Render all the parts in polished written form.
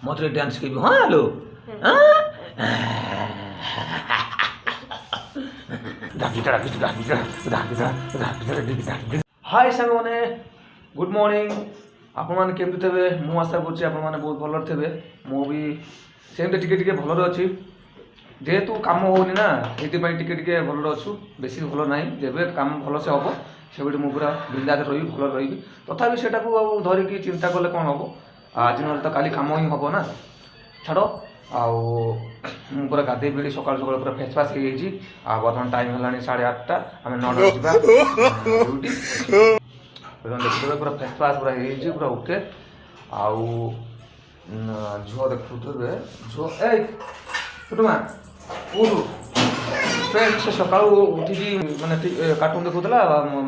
ମତେ ଡ୍ୟାନ୍ସ ଶିଖେଇବି ହଁ hello high ସାଙ୍ଗମାନେ ଗୁଡ୍ ମର୍ଣ୍ଣିଂ ଆପଣମାନେ କେମିତି ଥିବେ ମୁଁ ଆଶା କରୁଛି ଆପଣମାନେ ବହୁତ ଭଲରେ ଥିବେ ମୁଁ ବି ସେମିତି ଟିକେ ଟିକେ ଭଲରେ ଅଛି ଯେହେତୁ କାମ ହେଉନି ନା ସେଥିପାଇଁ ଟିକେ ଟିକେ ଭଲରେ ଅଛୁ ବେଶୀ ଭଲ ନାହିଁ ଯେବେ କାମ ଭଲସେ ହେବ ସେବେଠି ମୁଁ ପୁରା ବିନ୍ଦାସରେ ରହିବି ଭଲରେ ରହିବି ତଥାପି ସେଟାକୁ ଆଉ ଧରିକି ଚିନ୍ତା କଲେ କ'ଣ ହେବ ଆଜି ନହେଲେ ତ କାଲି କାମ ହିଁ ହେବ ନା ଛାଡ଼ ଆଉ ମୁଁ ପୁରା ଗାଧେଇ ପଡ଼ି ସକାଳୁ ସକାଳୁ ପୁରା ଫେସ୍ ଫାସ୍ ହେଇଯାଇଛି ଆଉ ବର୍ତ୍ତମାନ ଟାଇମ୍ ହେଲାଣି 8:30 ଆମେ 9ଟାରେ ଯିବା ଡ୍ୟୁଟି ଦେଖିଦେବେ ପୁରା ଫେସ୍ ଫାସ୍ ପୁରା ହେଇଯାଇଛି ପୁରା ଓକେ ଆଉ ଝିଅ ଦେଖୁଥିବେ ଝିଅ ଏଇ ଛୋଟମା କୋଉଠୁ ସେ ସକାଳୁ ଉଠିକି ମାନେ କାର୍ଟୁନ୍ ଦେଖୁଥିଲା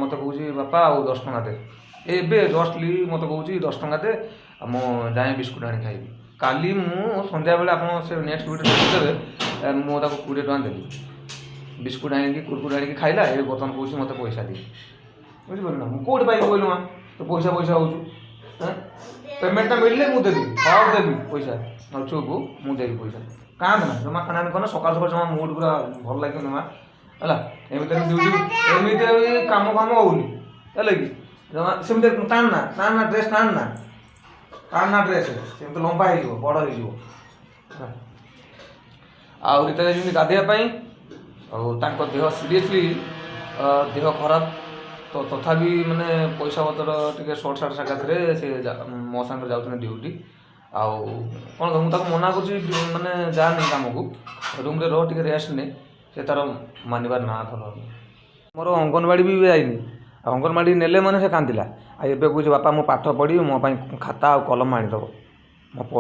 ମୋତେ କହୁଛି ବାପା ଆଉ 10 ଟଙ୍କା ଦେ ଏବେ ଜଷ୍ଟଲି ମୋତେ କହୁଛି 10 ଟଙ୍କା ଦେ ଆଉ ମୁଁ ଯାଏଁ ବିସ୍କୁଟ୍ ଆଣି ଖାଇବି କାଲି ମୁଁ ସନ୍ଧ୍ୟାବେଳେ ଆପଣ ସେ ନେକ୍ସଟ ଭିଡ଼ିଓ ଦେଖିଦେବେ ମୁଁ ତାକୁ 20 ଟଙ୍କା ଦେଲି ବିସ୍କୁଟ୍ ଆଣିକି କୁରକୁରି ଆଣିକି ଖାଇଲା ଏବେ ବର୍ତ୍ତମାନ କହୁଛି ମୋତେ ପଇସା ଦିଏ ବୁଝିପାରିଲୁ ନା ମୁଁ କେଉଁଠି ପାଇବି କହିଲୁ ମା ତ ପଇସା ହେଉଛୁ ପେମେଣ୍ଟଟା ମିଳିଲେ ମୁଁ ଦେବି ହଉ ଦେବି ପଇସା ଆଉ ଚୁପ୍ ମୁଁ ଦେବି ପଇସା କାନ୍ଦେ ନା ଜମା କାନ୍ଦେ କଣ ସକାଳୁ ସକାଳୁ ଜମା ମୁଡ୍ ପୁରା ଭଲ ଲାଗିବନି ମା ହେଲା ଏମିତିରେ ଡ୍ୟୁଟି ଏମିତି କାମ ହେଉନି ହେଲା କି ଜମା ସେମିତି ଟାଣ ନା ଡ୍ରେସ୍ ଟାଣ ନା ଡ୍ରେସ୍ ସେମିତି ଲମ୍ବା ହେଇଯିବ ବଡ଼ ହେଇଯିବ ଆଉ ରୀତା ଯାଇଛନ୍ତି ଗାଧୋଇବା ପାଇଁ ଆଉ ତାଙ୍କ ଦେହ ସିରିୟସଲି ଦେହ ଖରାପ ତ ତଥାପି ମାନେ ପଇସା ପତ୍ର ଟିକେ ସର୍ଟ ସାର୍ଟ ସାକାଶରେ ସେ ମୋ ସାଙ୍ଗରେ ଯାଉଛନ୍ତି ଡ୍ୟୁଟି ଆଉ କ'ଣ ମୁଁ ତାକୁ ମନା କରୁଛି ମାନେ ଯାଆନି କାମକୁ ରୁମ୍ରେ ରହ ଟିକେ ରେଷ୍ଟ ନେ ସେ ତା'ର ମାନିବାର ନା ଧରୁନି ମୋର ଅଙ୍ଗନବାଡ଼ି ବି ଯାଇନି ଆଉ ଅଙ୍ଗନବାଡ଼ି ନେଲେ ମାନେ ସେ କାନ୍ଦିଲା ଆଉ ଏବେ କହୁଛି ବାପା ମୁଁ ପାଠ ପଢ଼ିବି ମୋ ପାଇଁ ଖାତା ଆଉ କଲମ ଆଣିଦେବ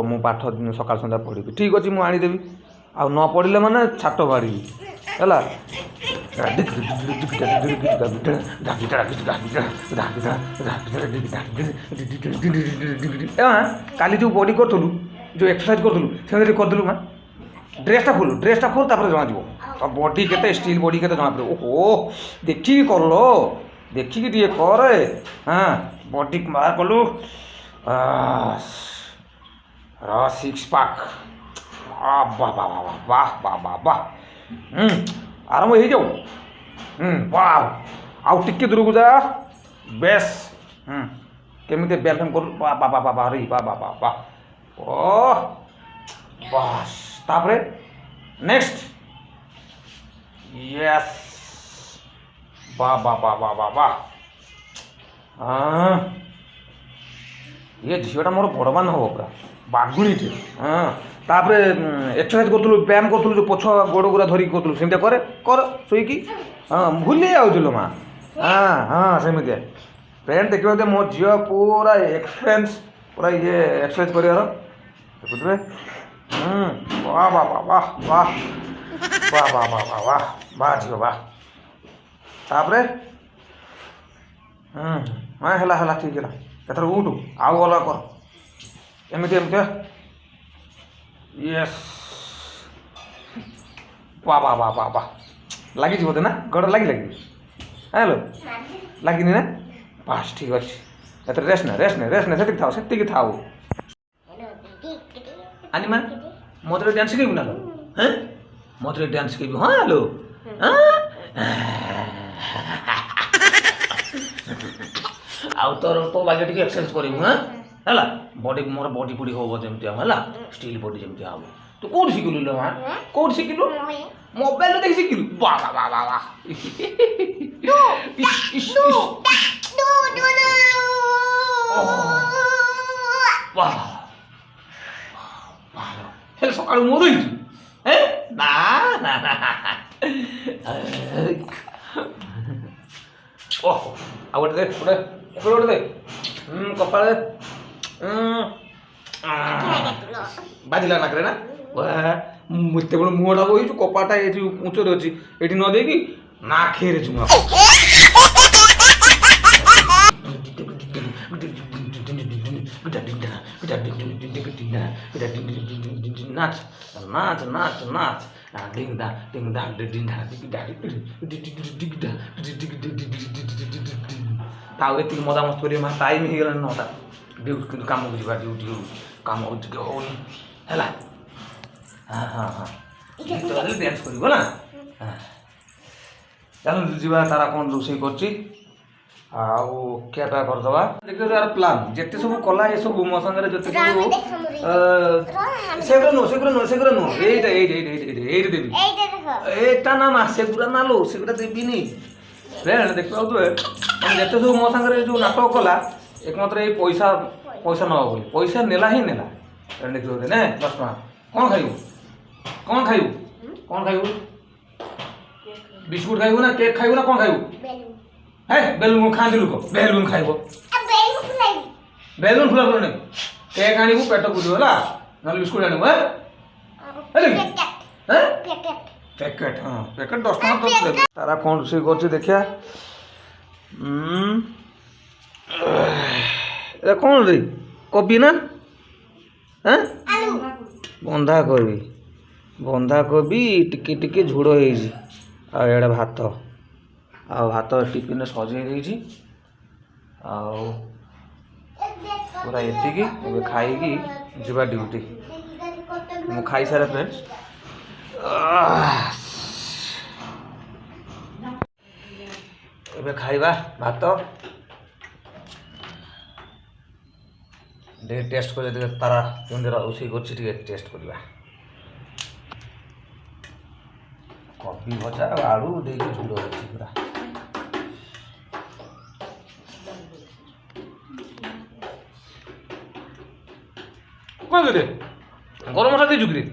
ମୁଁ ପାଠ ସକାଳ ସନ୍ଧ୍ୟା ପଢ଼ିବି ଠିକ୍ ଅଛି ମୁଁ ଆଣିଦେବି ଆଉ ନ ପଢ଼ିଲେ ମାନେ ଛାଟ ବାଢ଼ିବି ହେଲା କାଲି ଯେଉଁ ବଡି କରୁଥିଲୁ ଯେଉଁ ଏକ୍ସରସାଇଜ କରୁଥିଲୁ ସେମିତି କରିଦେଲୁ ମା ଡ୍ରେସ୍ଟା ଖୋଲ ତାପରେ ଜଣାଯିବ ତ ବଡି କେତେ ଷ୍ଟିଲ୍ ବଡି କେତେ ଜଣାପଡ଼ିବ ଓହୋ ଦେଖିକି କଲ ଦେଖିକି ଟିକେ କରେ ବଡି ବାହାର କଲୁ ସିକ୍ସ ପ୍ୟାକ୍ ବାଃ ଆରମ୍ଭ ହେଇଯାଉ ବାଃ ଆଉ ଟିକେ ଦୂରକୁ ଯା ବେଶ କେମିତି ବ୍ୟାୟାମ କରୁ ବାଃ ଓ ବାସ୍ ତାପରେ ନେକ୍ସଟ ୟେସ୍ ବାଃ ଇଏ ଝିଅଟା ମୋର ବଡ଼ମାନ ହେବ ପୁରା ବାଗୁଣିଟେ ତାପରେ ଏକ୍ସରସାଇଜ କରୁଥିଲୁ ବ୍ୟାୟାମ କରୁଥିଲୁ ଯେଉଁ ପଛ ଗୋଡ଼ ଗୁଡ଼ା ଧରିକି କରୁଥିଲୁ ସେମିତିଆ କର ଶୋଇକି ଭୁଲି ଯାଉଥିଲୁ ମା ସେମିତିଆ ପେଣ୍ଟ ଦେଖିବା ମୋ ଝିଅ ପୁରା ଏକ୍ସପିରିଏନ୍ସ ପୁରା ଇଏ ଏକ୍ସରସାଇଜ କରିବାର ଦେଖୁଥିବେ ବାଃ ଝିଅ ବାଃ ତାପରେ ହେଲା ଠିକ୍ ହେଲା ଏଥର ଉଠୁ ଆଉ ଅଲଗା କର ଏମିତିଆ ୟେସ୍ ବାଃ ଲାଗିଛି ବୋଧେ ନା ଗୋଡ଼ ଲାଗି ହ୍ୟାଲୋ ଲାଗିନି ନା ବାସ୍ ଠିକ୍ ଅଛି ଏଥର ରେଷ୍ଟ ନେ ସେତିକି ଥାଉ ଆନିମା ମୋତେ ଡ୍ୟାନ୍ସ ଶିଖେଇବୁ ନା ମୋତେ ଡ୍ୟାନ୍ସ ଶିଖେଇବି ହଁ ହ୍ୟାଲୋ ଆଉ ତୋ ବାଗେ ଟିକେ ଏକ୍ସରସାଇଜ କରିବୁ ହେଲା ମୋର ବଡି ପଡ଼ି ହବ ଯେମିତି ହେଲା ଷ୍ଟିଲ୍ ବଡି ଯେମିତି ହବ ତୁ କୋଉଠି ଶିଖିଲୁ ଲୋ ମା କୋଉଠି ଶିଖିଲୁ ମୋବାଇଲରେ ଦେଖି ଶିଖିଲୁ ବାଃ ହେଲେ ସକାଳୁ ମୋର ହେଇଛୁ ନା ଓହୋ ଆଉ ଗୋଟେ ଦେ କପାଳେ ବାଜିଲା ନାକରେ ନା ଏତେବେଳେ ମୁହଁଟା ବହିଛୁ କପାଟା ଏଠି ଉଞ୍ଚରେ ଅଛି ଏଠି ନ ଦେଇକି ନାଖେରେ ଚୁମା নাচ তাও এତିକି ମଜାମସ୍ତି କରିବା ଟାଇମ୍ ହେଇଗଲାଣି 9ଟା ଡ୍ୟୁଟି କିନ୍ତୁ କାମକୁ ଯିବା ଡ୍ୟୁଟି କାମ ଟିକେ ହେଉନି ହେଲା। ହଁ ହଁ ହଁ ଗୀତ ବାଜିଲେ ଡ୍ୟାନ୍ସ କରିବ ନା। ଚାଲନ୍ତୁ ଯିବା ତାରା କ'ଣ ରୋଷେଇ କରୁଛି ଆଉ ଖିଆପିଆ କରିଦେବା। ଦେଖିବ ତାର ପ୍ଲାନ୍ ଯେତେ ସବୁ କଲା ଏସବୁ ମୋ ସାଙ୍ଗରେ ଯେତେ ସବୁ ସେଗୁରା ନୁହଁ ଏଇଟା ଦେବି ଏଇଟା ନା ମା ସେଗୁରା ନା लो ସେଗୁରା ଦେବିନି। ଫ୍ରେଣ୍ଡ ଦେଖିପାରୁଥିବେ ମାନେ ଯେତେ ସବୁ ମୋ ସାଙ୍ଗରେ ଯେଉଁ ନାଟକ କଲା ଏକମାତ୍ର ଏଇ ପଇସା ନେବ ବୋଲି ପଇସା ନେଲା ହିଁ ନେଲା। ଦେଖିପାରୁଥିବେ ନେ 10 ଟଙ୍କା କ'ଣ ଖାଇବୁ କ'ଣ ଖାଇବୁ ବିସ୍କୁଟ ଖାଇବୁ ନା କେକ୍ ଖାଇବୁ ନା କ'ଣ ଖାଇବୁ? ହେ ବେଲୁନ ଖାଆନ୍ତି ଲୋକ ବେଲୁନ ଖାଇବ ବେଲୁନ ଫୁଲା ଫୁଲ ନେବୁ କେକ୍ ଆଣିବୁ ପେଟ ପୁରିବ ହେଲା ନହେଲେ ବିସ୍କୁଟ ଆଣିବୁ। ପ୍ୟାକେଟ ହଁ ପ୍ୟାକେଟ 10 ଟଙ୍କା ତ ଦେବେ। ତାରା କ'ଣ ରୋଷେଇ କରୁଛି ଦେଖିଆ। ଏଇଟା କ'ଣ ରେ କୋବି ନା ବନ୍ଧାକୋବି ଟିକେ ଟିକେ ଝୋଳ ହେଇଛି ଆଉ ଏଇଟା ଭାତ ଆଉ ଭାତ ଟିଫିନରେ ସଜେଇ ଦେଇଛି ଆଉ ପୁରା ଏତିକି। ଏବେ ଖାଇକି ଯିବା ଡ୍ୟୁଟି। ମୁଁ ଖାଇସାରେ ଫ୍ରେଣ୍ଡସ୍। ଏବେ ଖାଇବା ଭାତ ଟିକେ ଟେଷ୍ଟ କରିବା ଟିକେ ତାରା କେମିତି ରୋଷେଇ କରୁଛି ଟିକେ ଟେଷ୍ଟ କରିବା। କୋବି ଭଜା ଆଉ ଆଳୁ ଦେଇକି ଝୋଳ ଅଛି ପୁରା। କ'ଣ କିରେ ଗରମ ମସଲା ଦେଇଛୁ କିରେ?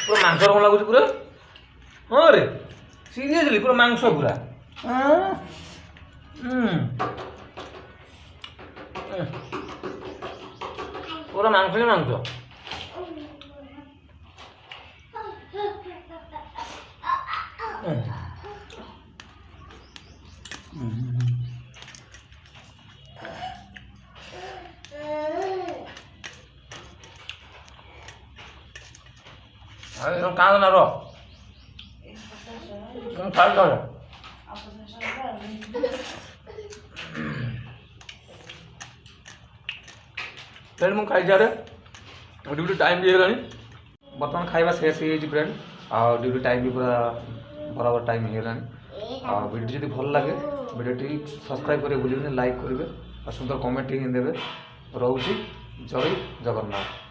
ପୁରା ମାଂସ କ'ଣ ଲାଗୁଛି ପୁରା? ହଁ ରେ ସିରିୟସଲି ପୁରା ମାଂସ ପୁରା। ପୁରା ମାଂସ ହିଁ ମାଂସ। କାଁ ନା ର ଖାଇ ମୁଁ ଖାଇସାରେ ଡ୍ୟୁଟି ଟାଇମ୍ ବି ହେଇଗଲାଣି। ବର୍ତ୍ତମାନ ଖାଇବା ଶେଷ ହେଇଯାଇଛି ଫ୍ରେଣ୍ଡ ଆଉ ଡ୍ୟୁଟି ଟାଇମ୍ ବି ପୁରା ବରାବର ଟାଇମ୍ ହେଇଗଲାଣି। ଆଉ ଭିଡ଼ିଓ ଯଦି ଭଲ ଲାଗେ ଭିଡ଼ିଓଟି ସବସ୍କ୍ରାଇବ୍ କରିବେ ଭୁଲିବେନି ଲାଇକ୍ କରିବେ ଆଉ ସୁନ୍ଦର କମେଣ୍ଟ ହିଁ ଦେବେ। ରହୁଛି ଜୟ ଜଗନ୍ନାଥ।